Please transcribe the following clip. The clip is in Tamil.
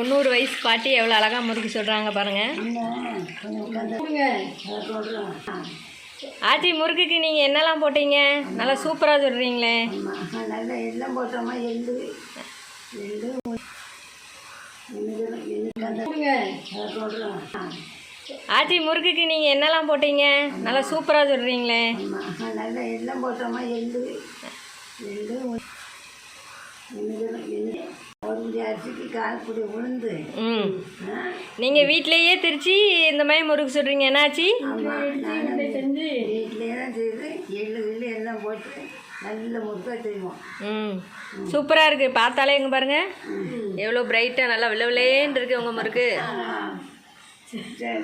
90 வயசு பாட்டி எவ்வளோ அழகாக முறுக்கு சொல்கிறாங்க பாருங்கள். ஆச்சி, முறுக்குக்கு நீங்கள் என்னெல்லாம் போட்டீங்க? நல்லா சூப்பராக சொல்கிறீங்களே. நல்லா எல்லாம் போட்டோமா, எள்ளு ஆச்சி, முறுக்குக்கு நீங்கள் என்னெல்லாம் போட்டீங்க? நல்லா சூப்பராக சொல்கிறீங்களே. நல்லா எல்லாம் போட்டோமா, எள்ளு அரிசிக்கு கால்புடி உளுந்து. நீங்கள் வீட்டிலேயே திரிச்சு இந்த மாதிரி முறுக்கு சொல்கிறீங்க என்னாச்சு? வீட்டிலேயே தான் செய்து எள்ளு எல்லாம் போட்டு நல்ல முறுக்காக செய்வோம். சூப்பராக இருக்குது. பார்த்தாலே எங்கே பாருங்கள், எவ்வளோ பிரைட்டாக நல்லா விளவிலேன்னு இருக்குது உங்கள் முறுக்கு. சரி